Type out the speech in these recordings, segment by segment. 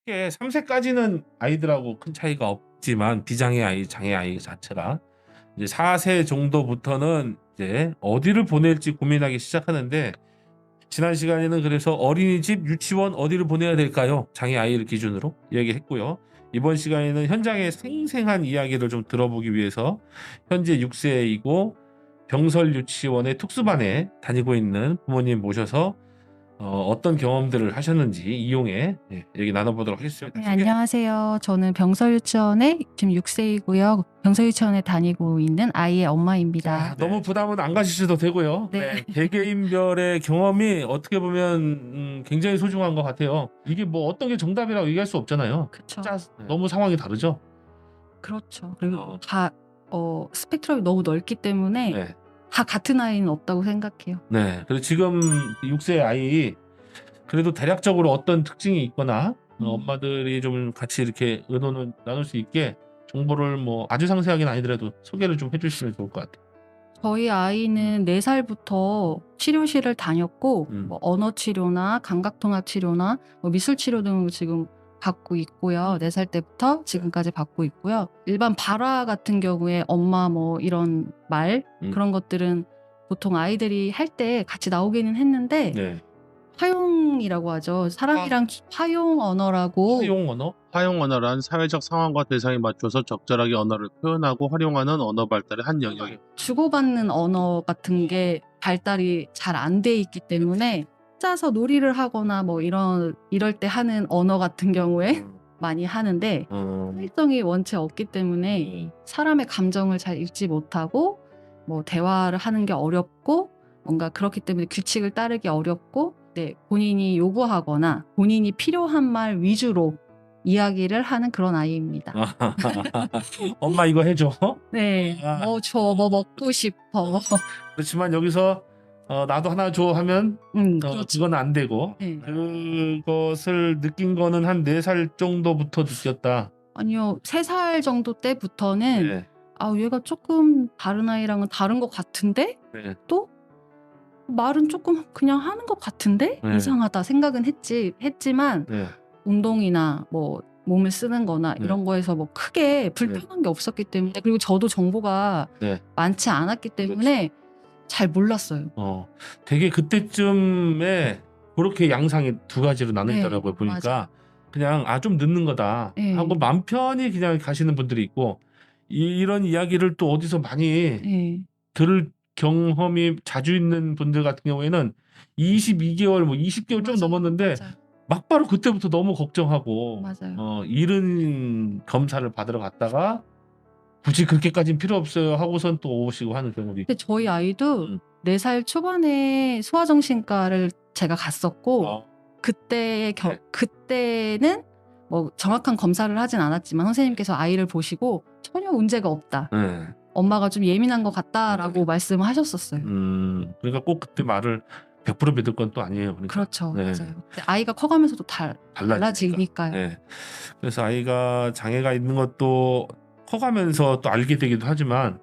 크게 3세까지는 아이들하고 큰 차이가 없지만 비장애 아이, 장애 아이 자체가 이제 4세 정도부터는 이제 어디를 보낼지 고민하기 시작하는데 지난 시간에는 그래서 어린이집, 유치원 어디를 보내야 될까요? 장애 아이를 기준으로 이야기했고요. 이번 시간에는 현장의 생생한 이야기를 좀 들어보기 위해서 현재 6세이고 병설 유치원의 특수반에 다니고 있는 부모님 모셔서 어떤 경험들을 하셨는지 이용해 얘기 나눠보도록 하겠습니다. 네, 안녕하세요. 저는 병설유치원에 지금 6세이고요. 병설유치원에 다니고 있는 아이의 엄마입니다. 너무 부담은 안 가지셔도 되고요. 네. 개개인별의 경험이 어떻게 보면 굉장히 소중한 것 같아요. 이게 뭐 어떤 게 정답이라고 얘기할 수 없잖아요. 그렇죠. 너무 상황이 다르죠. 그렇죠. 그리고 다 스펙트럼이 너무 넓기 때문에 네. 다 같은 아이는 없다고 생각해요. 네. 그래서 지금 6세 아이 그래도 대략적으로 어떤 특징이 있거나 엄마들이 좀 같이 이렇게 의논을 나눌 수 있게 정보를 뭐 아주 상세하게는 아니더라도 소개를 좀 해주시면 좋을 것 같아요. 저희 아이는 4살부터 치료실을 다녔고 뭐 언어 치료나 감각통합 치료나 뭐 미술 치료 등을 지금 받고 있고요. 4살 때부터 지금까지 받고 있고요. 일반 발화 같은 경우에 엄마 뭐 이런 말 그런 것들은 보통 아이들이 할 때 같이 나오기는 했는데 네. 화용이라고 하죠. 사람이랑 화용 언어라고. 화용 언어? 화용 언어란 사회적 상황과 대상에 맞춰서 적절하게 언어를 표현하고 활용하는 언어 발달의 한 영역입니다. 주고받는 언어 같은 게 발달이 잘 안 돼 있기 때문에 혼자서 놀이를 하거나 뭐 이럴 때 하는 언어 같은 경우에 많이 하는데 사회성이 원체 없기 때문에 사람의 감정을 잘 읽지 못하고 뭐 대화를 하는 게 어렵고 뭔가 그렇기 때문에 규칙을 따르기 어렵고 본인이 요구하거나 본인이 필요한 말 위주로 이야기를 하는 그런 아이입니다. 엄마 이거 해줘. 네. 뭐 줘, 뭐 먹고 싶어. 그렇지만 여기서 나도 하나 줘 하면 그렇죠. 그건 안 되고 네. 그것을 느낀 거는 한 4살 정도부터 느꼈다. 아니요. 3살 정도 때부터는 네. 얘가 조금 다른 아이랑은 다른 것 같은데? 네. 또 말은 조금 그냥 하는 것 같은데? 네. 이상하다 생각은 했지만 네. 운동이나 뭐 몸을 쓰는 거나 네. 이런 거에서 뭐 크게 불편한 게 없었기 때문에 그리고 저도 정보가 네. 많지 않았기 때문에 잘 몰랐어요. 되게 그때쯤에 그렇게 양상이 두 가지로 나눠있더라고요. 네, 보니까 맞아요. 그냥 좀 늦는 거다 네. 하고 마음 편히 그냥 가시는 분들이 있고 이런 이야기를 또 어디서 많이 네. 들을 경험이 자주 있는 분들 같은 경우에는 22개월 뭐 20개월 좀 넘었는데 맞아요. 막바로 그때부터 너무 걱정하고 맞아요. 이른 검사를 받으러 갔다가 굳이 그렇게까지는 필요 없어요 하고선 또 오시고 하는 경우도 있고. 근데 저희 아이도 4살 초반에 소아정신과를 제가 갔었고 그때는 뭐 정확한 검사를 하진 않았지만 선생님께서 아이를 보시고 전혀 문제가 없다. 네. 엄마가 좀 예민한 것 같다라고 말씀을 하셨었어요. 그러니까 꼭 그때 말을 100% 믿을 건 또 아니에요. 그러니까. 그렇죠. 네. 맞아요. 근데 아이가 커가면서도 달라지니까요. 네. 그래서 아이가 장애가 있는 것도 커가면서 또 알게 되기도 하지만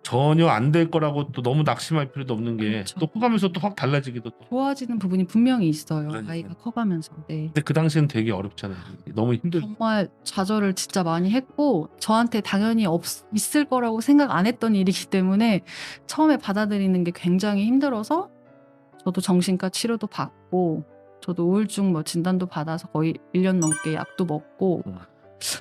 전혀 안 될 거라고 또 너무 낙심할 필요도 없는 게 그렇죠. 또 커가면서 또 확 달라지기도 또. 좋아지는 부분이 분명히 있어요. 그러니까요. 아이가 커가면서. 네. 근데 그 당시에는 되게 어렵잖아요. 너무 힘들죠. 정말 좌절을 진짜 많이 했고 저한테 당연히 있을 거라고 생각 안 했던 일이기 때문에 처음에 받아들이는 게 굉장히 힘들어서 저도 정신과 치료도 받고 저도 우울증 뭐 진단도 받아서 거의 1년 넘게 약도 먹고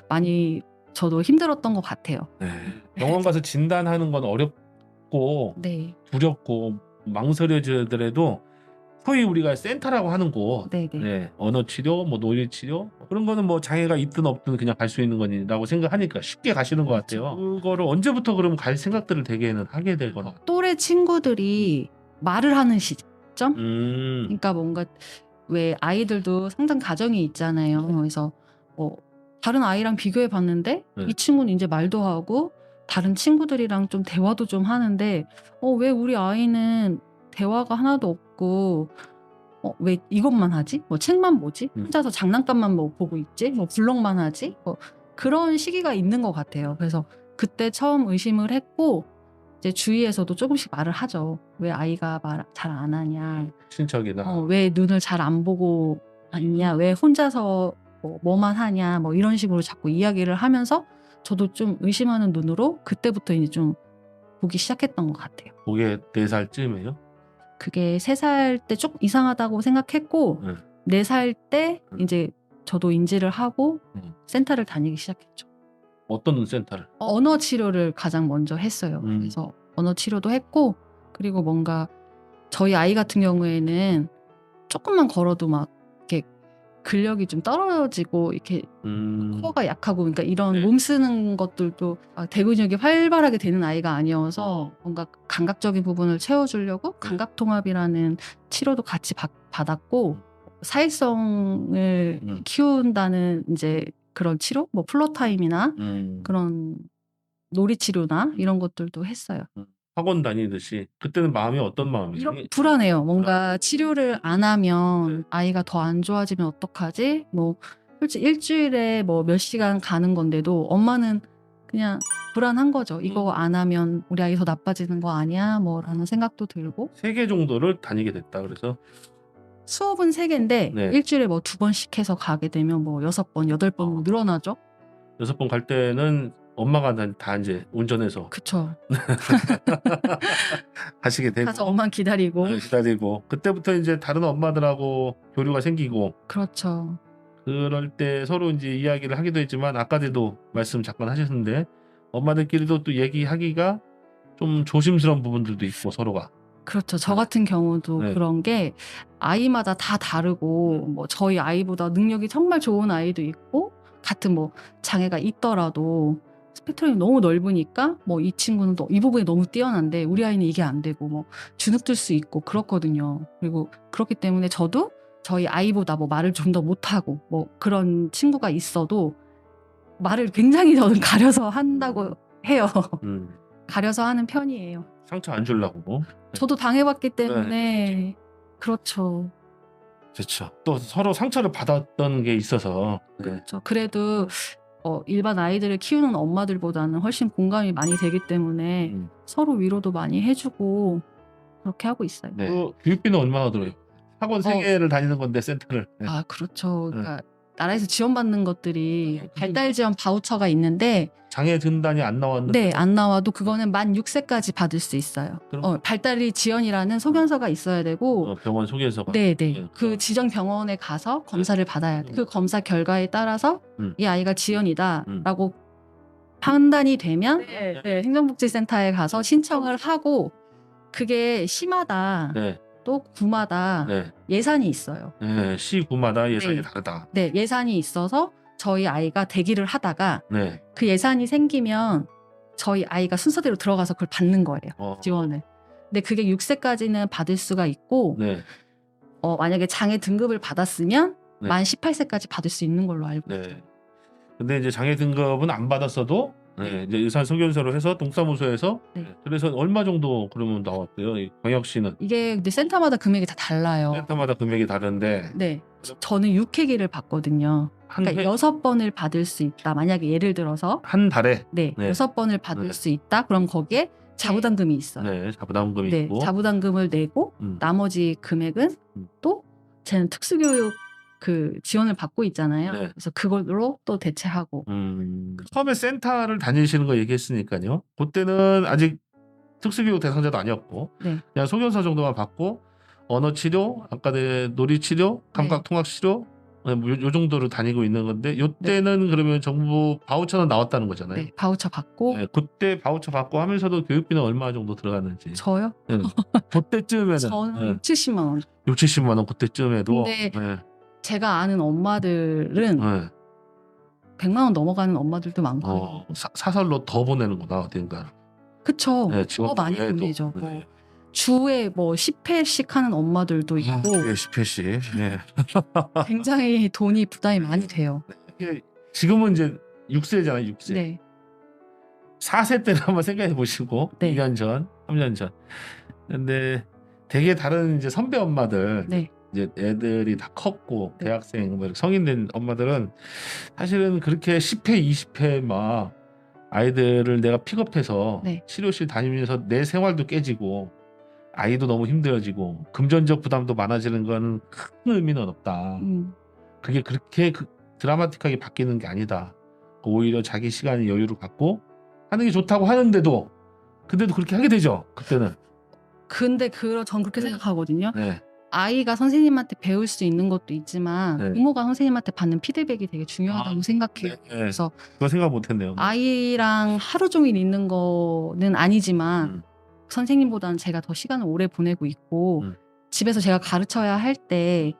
많이 저도 힘들었던 것 같아요. 네. 병원 가서 진단하는 건 어렵고 네. 두렵고 망설여지더라도 소위 우리가 센터라고 하는 곳, 네네. 언어 치료, 뭐 노예 치료 그런 거는 뭐 장애가 있든 없든 그냥 갈 수 있는 거라고 생각하니까 쉽게 가시는 것 같아요. 그거를 언제부터 그러면 갈 생각들을 되게는 하게 되거나. 또래 친구들이 말을 하는 시점? 그러니까 뭔가 왜 아이들도 상당 가정이 있잖아요. 그래서 다른 아이랑 비교해 봤는데 이 친구는 이제 말도 하고 다른 친구들이랑 좀 대화도 좀 하는데 왜 우리 아이는 대화가 하나도 없고 왜 이것만 하지? 뭐 책만 보지? 혼자서 장난감만 뭐 보고 있지? 뭐 블럭만 하지? 그런 시기가 있는 것 같아요. 그래서 그때 처음 의심을 했고 이제 주위에서도 조금씩 말을 하죠. 왜 아이가 말 잘 안 하냐. 친척이나 왜 눈을 잘 안 보고 앉냐. 왜 혼자서 뭐만 하냐. 뭐 이런 식으로 자꾸 이야기를 하면서 저도 좀 의심하는 눈으로 그때부터 이제 좀 보기 시작했던 것 같아요. 그게 4살쯤이에요? 그게 3살 때 조금 이상하다고 생각했고 네. 4살 때 이제 저도 인지를 하고 센터를 다니기 시작했죠. 어떤 센터를? 언어 치료를 가장 먼저 했어요. 그래서 언어 치료도 했고 그리고 뭔가 저희 아이 같은 경우에는 조금만 걸어도 막 이렇게 근력이 좀 떨어지고 이렇게 코어가 약하고 그러니까 이런 네. 몸 쓰는 것들도 대근육이 활발하게 되는 아이가 아니어서 뭔가 감각적인 부분을 채워주려고 감각통합이라는 치료도 같이 받았고 사회성을 키운다는 이제 그런 치료, 뭐 플로타임이나 그런 놀이 치료나 이런 것들도 했어요. 학원 다니듯이 그때는 마음이 어떤 마음이에요? 불안해요. 뭔가 치료를 안 하면 아이가 더 안 좋아지면 어떡하지? 뭐 솔직히 일주일에 뭐 몇 시간 가는 건데도 엄마는 그냥 불안한 거죠. 이거 안 하면 우리 아이 더 나빠지는 거 아니야? 뭐라는 생각도 들고. 3개 정도를 다니게 됐다. 그래서 수업은 3개인데 네. 일주일에 뭐 2번씩 해서 가게 되면 뭐 6번, 8번 늘어나죠. 6번 갈 때는 엄마가 다 이제 운전해서 그쵸. 가시게 되고 가서 엄마 기다리고. 기다리고 그때부터 이제 다른 엄마들하고 교류가 생기고 그렇죠. 그럴 때 서로 이제 이야기를 하기도 했지만 아까도 말씀 잠깐 하셨는데 엄마들끼리도 또 얘기하기가 좀 조심스러운 부분들도 있고 서로가. 그렇죠. 저 같은 경우도 네. 그런 게 아이마다 다 다르고 뭐 저희 아이보다 능력이 정말 좋은 아이도 있고 같은 뭐 장애가 있더라도 스펙트럼이 너무 넓으니까 뭐 이 친구는 또 이 부분이 너무 뛰어난데 우리 아이는 이게 안 되고 뭐 주눅들 수 있고 그렇거든요. 그리고 그렇기 때문에 저도 저희 아이보다 뭐 말을 좀 더 못하고 뭐 그런 친구가 있어도 말을 굉장히 저는 가려서 한다고 해요. 가려서 하는 편이에요. 상처 안 주려고. 저도 당해봤기 때문에 그렇죠. 그렇죠. 또 서로 상처를 받았던 게 있어서. 그렇죠. 그래도 일반 아이들을 키우는 엄마들보다는 훨씬 공감이 많이 되기 때문에 서로 위로도 많이 해주고 그렇게 하고 있어요. 네. 그 교육비는 얼마나 들어요? 학원 3개를 다니는 건데 센터를. 네. 아 그렇죠. 그러니까 나라에서 지원받는 것들이 발달 지원 바우처가 있는데 장애 진단이 안 나왔는데 네, 안 나와도 그거는 만 6세까지 받을 수 있어요. 발달이 지원이라는 소견서가 있어야 되고 병원 소개서가. 네. 그 지정 병원에 가서 검사를 받아야 돼요. 그 검사 결과에 따라서 이 아이가 지연이다라고 판단이 되면 네, 행정복지센터에 가서 신청을 하고 그게 시마다 또 구마다 예산이 있어요. 네, 시구마다 예산이 다르다. 네, 예산이 있어서 저희 아이가 대기를 하다가 네. 그 예산이 생기면 저희 아이가 순서대로 들어가서 그걸 받는 거예요. 지원을. 근데 그게 6세까지는 받을 수가 있고 만약에 장애 등급을 받았으면 만 18세까지 받을 수 있는 걸로 알고 있어요. 근데 이제 장애 등급은 안 받았어도 이제 의사 소견서로 해서 동사무소에서 그래서 얼마 정도 그러면 나왔대요. 이 광역시는. 이게 근데 센터마다 금액이 다 달라요. 센터마다 금액이 다른데. 네. 저는 6회기를 받거든요. 그러니까 6번을 받을 수 있다. 만약에 예를 들어서 한 달에 6번을 받을 수 있다. 그럼 거기에 자부담금이 있어요. 네, 자부담금이 있고. 자부담금을 내고 나머지 금액은 또 쟤는 특수교육 그 지원을 받고 있잖아요. 그래서 그걸로 또 대체하고. 처음에 센터를 다니시는 거 얘기했으니까요. 그때는 아직 특수교육 대상자도 아니었고 그냥 소견서 정도만 받고 언어 치료, 아까 놀이 치료, 감각 통합 치료 요 정도로 다니고 있는 건데 요때는 그러면 정부 바우처는 나왔다는 거잖아요. 네, 바우처 받고. 그때 바우처 받고 하면서도 교육비는 얼마 정도 들어갔는지. 저요? 그때쯤에는 저는 6, 70만 원. 6, 70만 원 그때쯤에도. 근데 제가 아는 엄마들은 100만 원 넘어가는 엄마들도 많고. 사설로 더 보내는구나 어딘가. 그쵸. 더 많이 보내죠. 주에 뭐 10회씩 하는 엄마들도 있고 10회씩. 굉장히 돈이 부담이 많이 돼요. 지금은 이제 6세잖아요. 6세. 네. 4세 때를 한번 생각해 보시고 2년 전, 3년 전. 근데 되게 다른 이제 선배 엄마들 이제 애들이 다 컸고 대학생 뭐 성인 된 엄마들은 사실은 그렇게 10회, 20회 막 아이들을 내가 픽업해서 네. 치료실 다니면서 내 생활도 깨지고 아이도 너무 힘들어지고 금전적 부담도 많아지는 건 큰 의미는 없다. 그게 그렇게 드라마틱하게 바뀌는 게 아니다. 오히려 자기 시간에 여유를 갖고 하는 게 좋다고 하는데도 근데도 그렇게 하게 되죠. 그때는. 근데 전 그렇게 생각하거든요. 네. 아이가 선생님한테 배울 수 있는 것도 있지만 네. 부모가 선생님한테 받는 피드백이 되게 중요하다고 생각해요. 네. 그래서 그거 생각 못했네요. 아이랑 하루 종일 있는 거는 아니지만 음. 선생님보다는 제가 더 시간을 오래 보내고 있고 집에서 제가 가르쳐야 할 때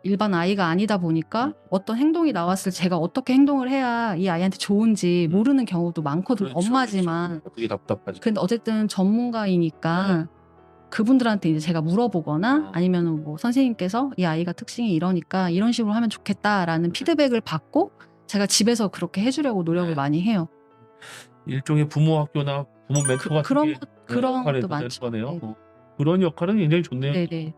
일반 아이가 아니다 보니까 어떤 행동이 나왔을 때 제가 어떻게 행동을 해야 이 아이한테 좋은지 모르는 경우도 많거든요. 그렇죠, 엄마지만. 그렇죠. 그게 답답하죠. 근데 어쨌든 전문가이니까 그분들한테 이제 제가 물어보거나 아니면 뭐 선생님께서 이 아이가 특징이 이러니까 이런 식으로 하면 좋겠다라는 피드백을 받고 제가 집에서 그렇게 해주려고 노력을 많이 해요. 일종의 부모 학교나 부모 멘토 같은 그런 게 그런 역할이 것도 되는 많죠. 거네요. 네. 그런 역할은 굉장히 좋네요. 네네네.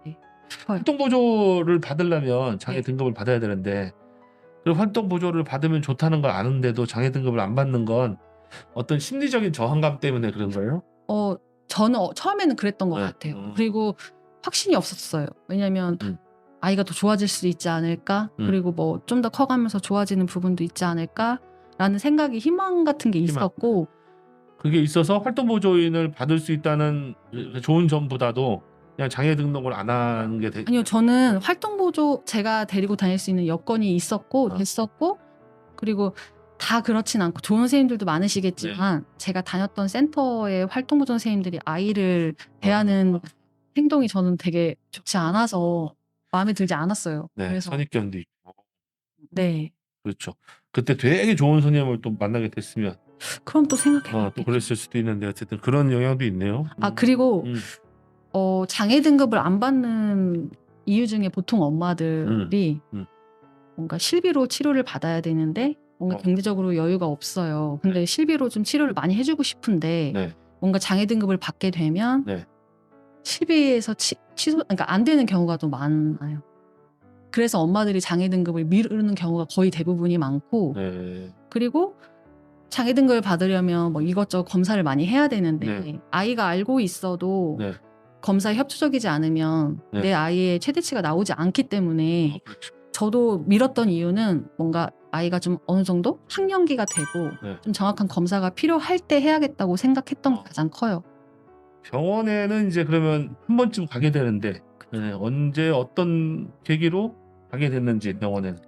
활동 보조를 받으려면 장애 네. 등급을 받아야 되는데 그 활동 보조를 받으면 좋다는 걸 아는데도 장애 등급을 안 받는 건 어떤 심리적인 저항감 때문에 그런 거예요? 저는 처음에는 그랬던 것 네. 같아요. 그리고 확신이 없었어요. 왜냐면 아이가 더 좋아질 수 있지 않을까? 그리고 뭐 좀 더 커가면서 좋아지는 부분도 있지 않을까라는 생각이 희망 같은 게 있었고 그게 있어서 활동 보조인을 받을 수 있다는 좋은 점보다도 그냥 장애 등록을 안 하는 게 아니요, 저는 활동 보조 제가 데리고 다닐 수 있는 여건이 있었고 됐었고 그리고 다 그렇진 않고 좋은 선생님들도 많으시겠지만 제가 다녔던 센터의 활동 보조 선생님들이 아이를 대하는 행동이 저는 되게 좋지 않아서 마음에 들지 않았어요. 네, 그래서 선입견도 있고. 네. 그렇죠. 그때 되게 좋은 선생님을 또 만나게 됐으면 그럼 또 생각해 또 그랬을 수도 있는데 어쨌든 그런 영향도 있네요. 그리고 장애 등급을 안 받는 이유 중에 보통 엄마들이 뭔가 실비로 치료를 받아야 되는데 뭔가 경제적으로 여유가 없어요. 근데 실비로 좀 치료를 많이 해주고 싶은데 네. 뭔가 장애 등급을 받게 되면 네. 실비에서 그러니까 안 되는 경우가 더 많아요. 그래서 엄마들이 장애 등급을 미루는 경우가 거의 대부분이 많고 네. 그리고 장애 등급을 받으려면 뭐 이것저것 검사를 많이 해야 되는데 네. 아이가 알고 있어도 네. 검사에 협조적이지 않으면 네. 내 아이의 최대치가 나오지 않기 때문에 그렇죠. 저도 미뤘던 이유는 뭔가 아이가 좀 어느 정도 학령기가 되고 좀 정확한 검사가 필요할 때 해야겠다고 생각했던 게 가장 커요. 병원에는 이제 그러면 한 번쯤 가게 되는데 언제 어떤 계기로 가게 됐는지 병원에는.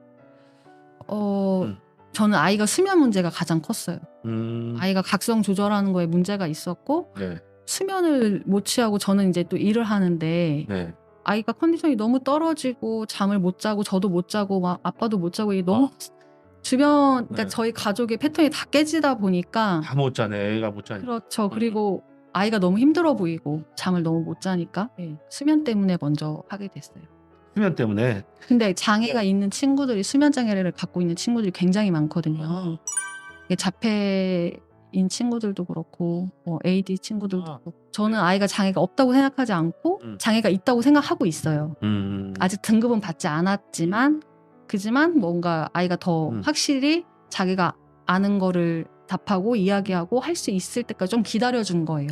저는 아이가 수면 문제가 가장 컸어요. 음. 아이가 각성 조절하는 거에 문제가 있었고 네. 수면을 못 취하고 저는 이제 또 일을 하는데 네. 아이가 컨디션이 너무 떨어지고 잠을 못 자고 저도 못 자고 막 아빠도 못 자고 이게 너무 주변 그러니까 네. 저희 가족의 패턴이 다 깨지다 보니까 다 못 자네. 애가 못 자니까. 그렇죠. 그리고 아이가 너무 힘들어 보이고 잠을 너무 못 자니까 수면 때문에 먼저 하게 됐어요. 수면 때문에. 근데 장애가 있는 친구들이 수면 장애를 갖고 있는 친구들이 굉장히 많거든요. 이게 자폐인 친구들도 그렇고 뭐 AD 친구들도 그렇고 저는 아이가 장애가 없다고 생각하지 않고 장애가 있다고 생각하고 있어요. 아직 등급은 받지 않았지만 그지만 뭔가 아이가 더 확실히 자기가 아는 거를 답하고 이야기하고 할 수 있을 때까지 좀 기다려준 거예요.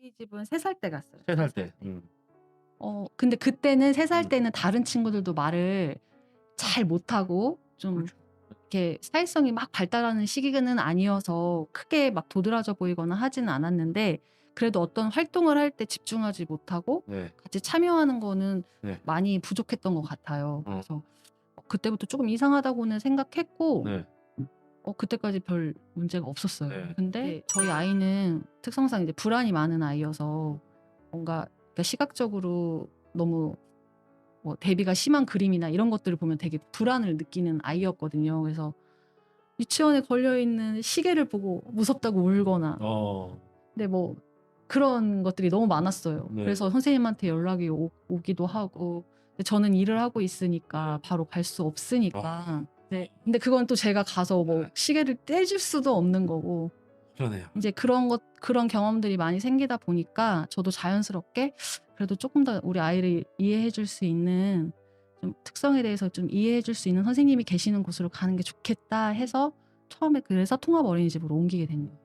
어린이집은 3살 때 갔어요. 3살 때. 근데 그때는 3살 때는 다른 친구들도 말을 잘 못하고 좀 이렇게 사회성이 막 발달하는 시기는 아니어서 크게 막 도드라져 보이거나 하지는 않았는데 그래도 어떤 활동을 할 때 집중하지 못하고 네. 같이 참여하는 거는 네. 많이 부족했던 것 같아요. 그래서 그때부터 조금 이상하다고는 생각했고 네. 그때까지 별 문제가 없었어요. 네. 근데 저희 아이는 특성상 이제 불안이 많은 아이여서 뭔가 그러니까 시각적으로 너무 뭐 대비가 심한 그림이나 이런 것들을 보면 되게 불안을 느끼는 아이였거든요. 그래서 유치원에 걸려 있는 시계를 보고 무섭다고 울거나 근데 뭐 그런 것들이 너무 많았어요. 네. 그래서 선생님한테 연락이 오기도 하고 근데 저는 일을 하고 있으니까 바로 갈 수 없으니까 네. 근데 그건 또 제가 가서 뭐 시계를 떼줄 수도 없는 거고 그러네요. 이제 그런 경험들이 많이 생기다 보니까 저도 자연스럽게 그래도 조금 더 우리 아이를 이해해 줄 수 있는 좀 특성에 대해서 좀 이해해 줄 수 있는 선생님이 계시는 곳으로 가는 게 좋겠다 해서 처음에 그래서 통합 어린이집으로 옮기게 된 거예요.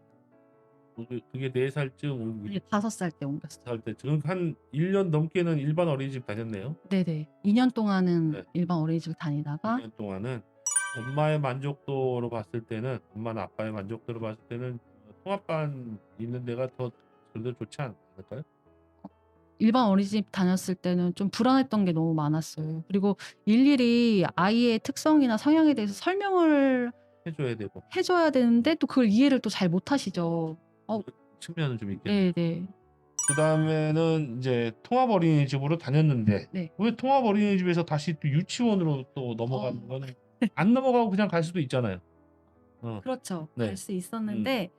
그게 4살쯤 이제 5살 때 옮겼어요. 살 때 지금 한 1년 넘게는 일반 어린이집 다녔네요. 네네. 2년 동안은 네. 일반 어린이집을 다니다가 2년 동안은 엄마의 만족도로 봤을 때는 엄마나 아빠의 만족도로 봤을 때는 통합반 있는 데가 더 그래도 좋지 않을까요? 일반 어린이집 다녔을 때는 좀 불안했던 게 너무 많았어요. 그리고 일일이 아이의 특성이나 성향에 대해서 설명을 해줘야 되고 해 줘야 되는데 또 그걸 이해를 또 잘 못하시죠. 측면은 좀 있겠네요. 네네. 그다음에는 이제 통합 어린이집으로 다녔는데 네. 왜 통합 어린이집에서 다시 또 유치원으로 또 넘어가는 거는 안 넘어가고 그냥 갈 수도 있잖아요. 그렇죠. 네. 갈 수 있었는데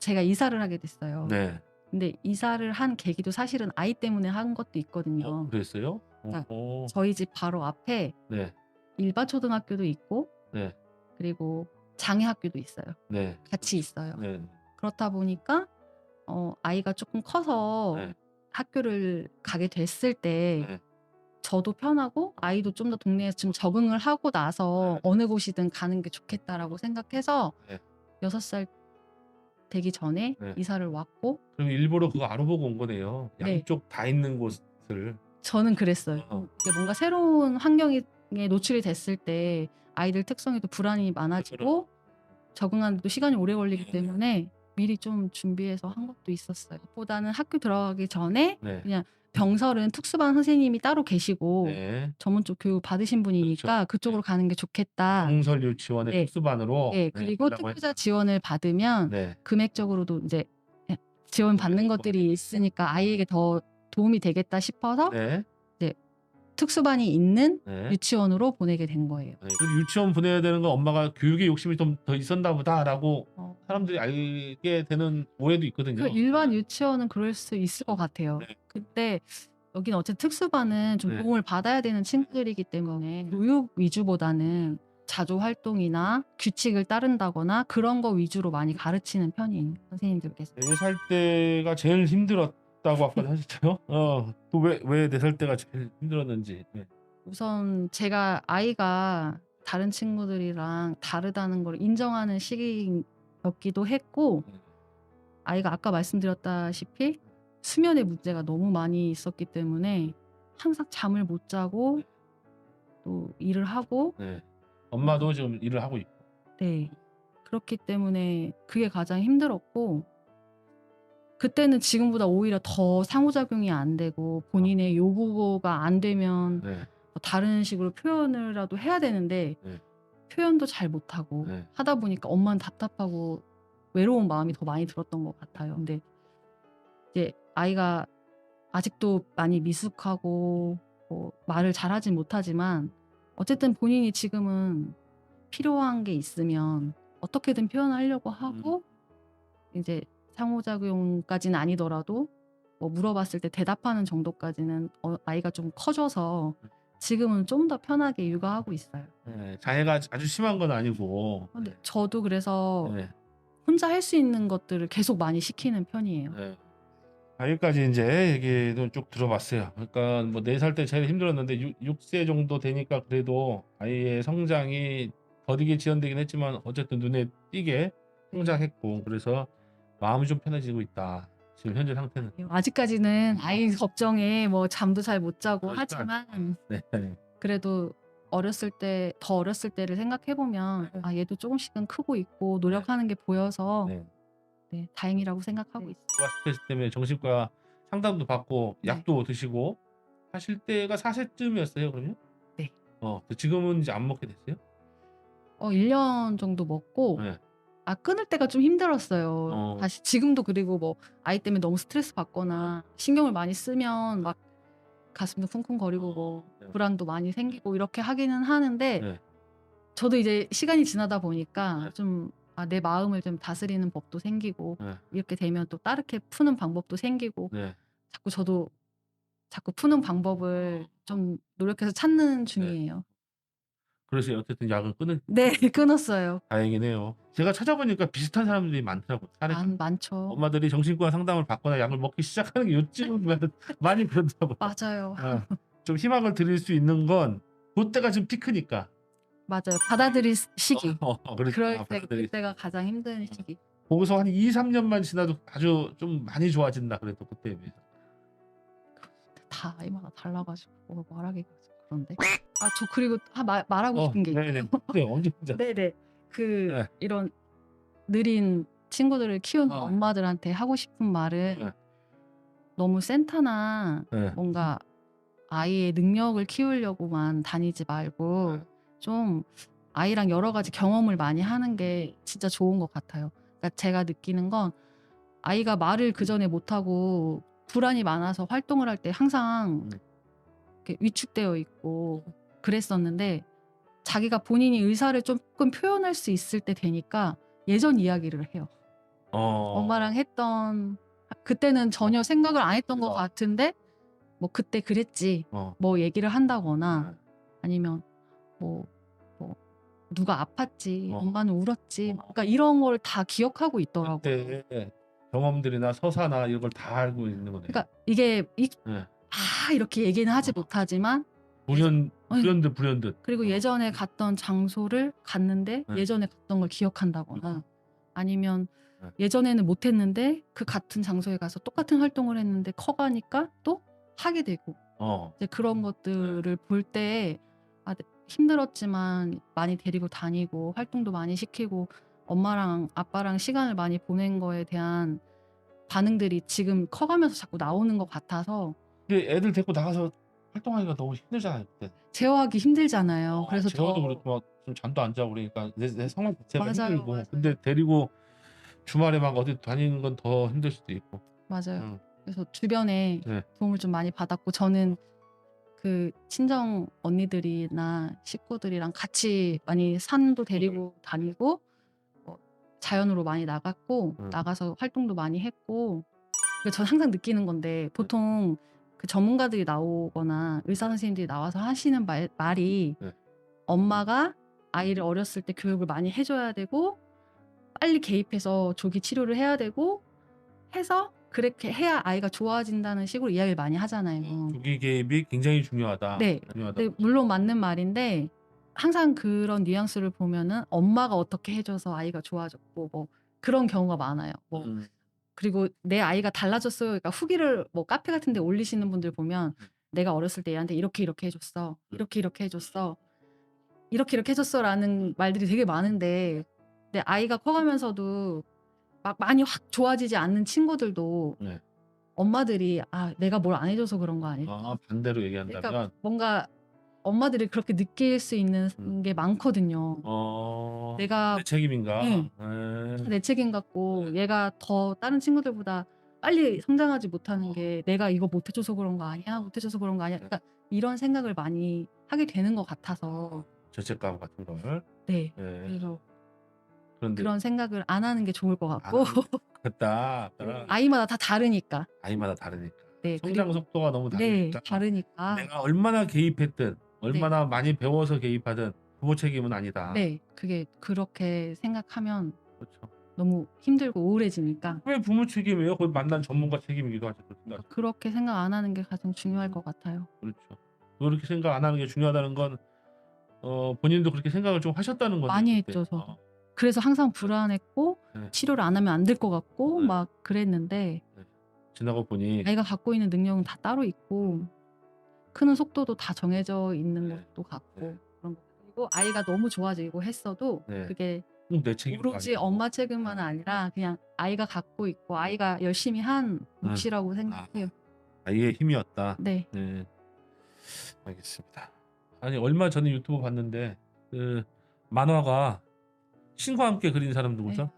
제가 이사를 하게 됐어요. 네. 근데 이사를 한 계기도 사실은 아이 때문에 한 것도 있거든요. 그랬어요? 그러니까 어. 저희 집 바로 앞에 네. 일반 초등학교도 있고 네. 그리고 장애 학교도 있어요. 네. 같이 있어요. 네. 그렇다 보니까 아이가 조금 커서 네. 학교를 가게 됐을 때 네. 저도 편하고 아이도 좀 더 동네에 좀 적응을 하고 나서 네. 어느 곳이든 가는 게 좋겠다라고 생각해서 네. 6살 되기 전에 네. 이사를 왔고 그럼 일부러 그거 알아보고 온 거네요. 네. 양쪽 다 있는 곳을. 저는 그랬어요. 이게 뭔가 새로운 환경에 노출이 됐을 때 아이들 특성에도 불안이 많아지고 적응하는 데도 시간이 오래 걸리기 때문에 미리 좀 준비해서 한 것도 있었어요. 보다는 학교 들어가기 전에 네. 그냥 병설은 특수반 선생님이 따로 계시고 네. 전문적 교육 받으신 분이니까 그쪽으로 가는 게 좋겠다. 병설 유치원의 네. 특수반으로 네. 그리고 가려고 특교자 했다. 지원을 받으면 네. 금액적으로도 이제 지원 받는 것들이 있으니까 아이에게 더 도움이 되겠다 싶어서 네. 특수반이 있는 네. 유치원으로 보내게 된 거예요. 네. 그래도 유치원 보내야 되는 건 엄마가 교육에 욕심이 좀 더 있었나 보다라고 어. 사람들이 알게 되는 오해도 있거든요. 그 일반 유치원은 그럴 수 있을 것 같아요. 네. 근데 여기는 어쨌든 특수반은 좀 네. 도움을 받아야 되는 친구들이기 때문에 교육 위주보다는 자조 활동이나 규칙을 따른다거나 그런 거 위주로 많이 가르치는 편이에요. 선생님들께서. 4살 때가 제일 힘들었다고 아까 하셨죠? 또 왜 4살 때가 제일 힘들었는지. 네. 우선 제가 아이가 다른 친구들이랑 다르다는 걸 인정하는 시기였기도 했고 아이가 아까 말씀드렸다시피 수면의 문제가 너무 많이 있었기 때문에 항상 잠을 못 자고 또 일을 하고 네. 엄마도 지금 일을 하고 있고. 네. 그렇기 때문에 그게 가장 힘들었고 그때는 지금보다 오히려 더 상호작용이 안 되고 본인의 요구가 안 되면 네. 다른 식으로 표현을라도 해야 되는데 네. 표현도 잘 못하고 네. 하다 보니까 엄마는 답답하고 외로운 마음이 더 많이 들었던 것 같아요. 근데 이제 아이가 아직도 많이 미숙하고 뭐 말을 잘하진 못하지만 어쨌든 본인이 지금은 필요한 게 있으면 어떻게든 표현하려고 하고 이제 상호작용까지는 아니더라도 뭐 물어봤을 때 대답하는 정도까지는 아이가 좀 커져서 지금은 좀 더 편하게 육아하고 있어요. 네. 장애가 아주 심한 건 아니고. 근데 저도 그래서 네. 혼자 할 수 있는 것들을 계속 많이 시키는 편이에요. 네. 여기까지 이제 얘기도 쭉 들어봤어요. 그러니까 뭐 4살 때 제일 힘들었는데 6세 정도 되니까 그래도 아이의 성장이 더디게 지연되긴 했지만 어쨌든 눈에 띄게 성장했고 그래서 마음이 좀 편해지고 있다. 지금 현재 상태는. 아직까지는 아이 걱정에 뭐 잠도 잘 못 자고 그러니까. 하지만 네. 그래도 더 어렸을 때를 생각해 보면 아 얘도 조금씩은 크고 있고 노력하는 게 보여서 네. 네, 다행이라고 생각하고 있어요. 육아 스트레스 때문에 정신과 상담도 받고 네. 약도 드시고 하실 때가 4세쯤이었어요, 그러면? 네. 지금은 이제 안 먹게 됐어요? 1년 정도 먹고 네. 끊을 때가 좀 힘들었어요. 다시 지금도 그리고 뭐 아이 때문에 너무 스트레스 받거나 신경을 많이 쓰면 막 가슴도 쿵쿵거리고 뭐 네. 불안도 많이 생기고 이렇게 하기는 하는데 네. 저도 이제 시간이 지나다 보니까 네. 좀 내 마음을 좀 다스리는 법도 생기고 네. 이렇게 되면 또 다르게 푸는 방법도 생기고 네. 저도 자꾸 푸는 방법을 좀 노력해서 찾는 중이에요. 그래서 어쨌든 약을 끊은 네, 끊었어요. 다행이네요. 제가 찾아보니까 비슷한 사람들이 많더라고요. 사례가. 많죠. 엄마들이 정신과 상담을 받거나 약을 먹기 시작하는 게 요즘은 많이 그렇더라고요. 맞아요. 좀 희망을 드릴 수 있는 건 그때가 지금 피크니까. 맞아요. 받아들일 시기. 그렇죠. 그럴 때 받아들일 그때가 가장 힘든 시기. 거기서 한 2-3년만 지나도 아주 좀 많이 좋아진다 그래도 그때에 비해서. 다 아이마다 달라가지고 뭐 말하기가 그런데. 저 그리고 말하고 싶은 게 네네. 있어요. 네, 언제 혼자. 네네. 네. 이런 느린 친구들을 키우는 어. 엄마들한테 하고 싶은 말은 네. 너무 센터나 네. 뭔가 아이의 능력을 키우려고만 다니지 말고 네. 좀 아이랑 여러 가지 경험을 많이 하는 게 진짜 좋은 것 같아요. 그러니까 제가 느끼는 건 아이가 말을 그전에 못하고 불안이 많아서 활동을 할 때 항상 이렇게 위축되어 있고 그랬었는데 자기가 본인이 의사를 조금 표현할 수 있을 때 되니까 예전 이야기를 해요. 엄마랑 했던 그때는 전혀 생각을 안 했던 것 같은데 뭐 그때 그랬지 뭐 얘기를 한다거나 아니면 뭐 누가 아팠지 엄마는 울었지 그러니까 이런 걸 다 기억하고 있더라고요. 그때 경험들이나 서사나 이런 걸 다 알고 있는 거네. 그러니까 이게 네. 이렇게 얘기는 하지 못하지만 불현듯. 그리고 예전에 갔던 장소를 갔는데 예전에 갔던 걸 기억한다거나 아니면 예전에는 못했는데 그 같은 장소에 가서 똑같은 활동을 했는데 커가니까 또 하게 되고 이제 그런 것들을 볼 때 힘들었지만 많이 데리고 다니고 활동도 많이 시키고 엄마랑 아빠랑 시간을 많이 보낸 거에 대한 반응들이 지금 커가면서 자꾸 나오는 것 같아서 근데 애들 데리고 나가서 활동하기가 너무 힘들잖아요 그때. 제어하기 힘들잖아요. 그래서 제어도 더 그렇고 막 좀 잠도 안 자고 그러니까 내 상황 자체가 맞아요, 힘들고 맞아요. 근데 데리고 주말에 막 어디 다니는 건 더 힘들 수도 있고. 맞아요. 그래서 주변에 네. 도움을 좀 많이 받았고 저는 그 친정 언니들이나 식구들이랑 같이 많이 산도 데리고 다니고 자연으로 많이 나갔고 나가서 활동도 많이 했고 전 항상 느끼는 건데 보통 그 전문가들이 나오거나 의사 선생님들이 나와서 하시는 말이 엄마가 아이를 어렸을 때 교육을 많이 해줘야 되고 빨리 개입해서 조기 치료를 해야 되고 해서 그렇게 해야 아이가 좋아진다는 식으로 이야기를 많이 하잖아요. 조기 개입이 굉장히 중요하다. 네. 중요하다. 근데 물론 맞는 말인데 항상 그런 뉘앙스를 보면은 엄마가 어떻게 해줘서 아이가 좋아졌고 뭐 그런 경우가 많아요. 그리고 내 아이가 달라졌어요. 그러니까 후기를 뭐 카페 같은 데 올리시는 분들 보면 내가 어렸을 때 얘한테 이렇게 해줬어. 이렇게 해줬어. 이렇게 해줬어라는 말들이 되게 많은데 내 아이가 커가면서도 막 많이 확 좋아지지 않는 친구들도 엄마들이 내가 뭘 안 해줘서 그런 거 아닐까. 반대로 얘기한다면 그러니까 뭔가 엄마들이 그렇게 느낄 수 있는 게 많거든요. 내가 내 책임인가? 네. 내 책임 같고 얘가 더 다른 친구들보다 빨리 성장하지 못하는 게 내가 이거 못 해줘서 그런 거 아니야? 못 해줘서 그런 거 아니야? 그러니까 이런 생각을 많이 하게 되는 것 같아서 죄책감 같은 걸. 네. 네. 그래서 그런데 그런 생각을 안 하는 게 좋을 것 같고 됐다. 아이마다 다 다르니까. 아이마다 다르니까. 네. 성장 그리고 속도가 너무 네. 다르니까. 다르니까. 내가 얼마나 개입했든 얼마나 많이 배워서 개입하든 부모 책임은 아니다. 네. 그게 그렇게 생각하면 그렇죠. 너무 힘들고 우울해지니까 왜 부모 책임이에요? 거기 만난 전문가 책임이기도 하죠. 그렇게 생각 안 하는 게 가장 중요할 것 같아요. 그렇죠. 그렇게 생각 안 하는 게 중요하다는 건 본인도 그렇게 생각을 좀 하셨다는 건데. 많이 그때. 했죠, 저도. 그래서 항상 불안했고 네. 치료를 안 하면 안 될 것 같고 네. 막 그랬는데 지나고 보니 아이가 갖고 있는 능력은 다 따로 있고 크는 속도도 다 정해져 있는 것도 같고 그런 거. 그리고 아이가 너무 좋아지고 했어도 그게 내 책임도 오로지 아니고. 엄마 책임만 아니라 그냥 아이가 갖고 있고 아이가 열심히 한 몫이라고 생각해요. 아이의 힘이었다. 네. 네. 알겠습니다. 아니 얼마 전에 유튜브 봤는데 그 만화가 신과 함께 그린 사람 누구죠?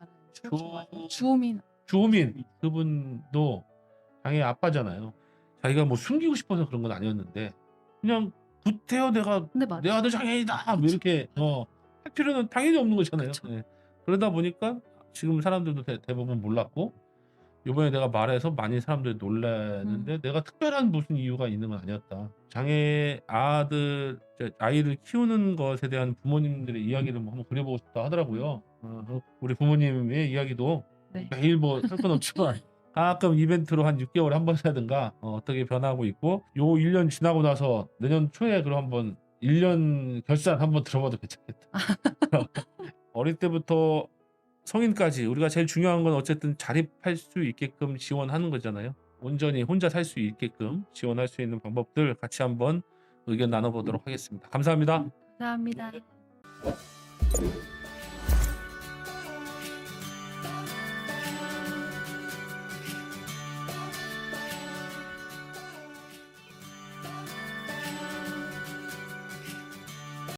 주호민. 주호민 그분도 장애 아빠잖아요. 자기가 뭐 숨기고 싶어서 그런 건 아니었는데 그냥 구태여 내가 내 아들 장애인이다 뭐 이렇게 할 필요는 당연히 없는 거잖아요. 네. 그러다 보니까 지금 사람들도 대부분 몰랐고 이번에 내가 말해서 많이 사람들이 놀랐는데 내가 특별한 무슨 이유가 있는 건 아니었다. 장애 아이를 키우는 것에 대한 부모님들의 이야기를 뭐 한번 그려보고 싶다 하더라고요. 우리 부모님의 이야기도 네. 매일 뭐 할 건 없지만 가끔 이벤트로 한 6개월에 한 번이라든가 어떻게 변하고 있고 요 1년 지나고 나서 내년 초에 그럼 한번 1년 결산 한번 들어봐도 괜찮겠다. 어릴 때부터 성인까지 우리가 제일 중요한 건 어쨌든 자립할 수 있게끔 지원하는 거잖아요. 온전히 혼자 살 수 있게끔 지원할 수 있는 방법들 같이 한번 의견 나눠보도록 하겠습니다. 감사합니다. 감사합니다.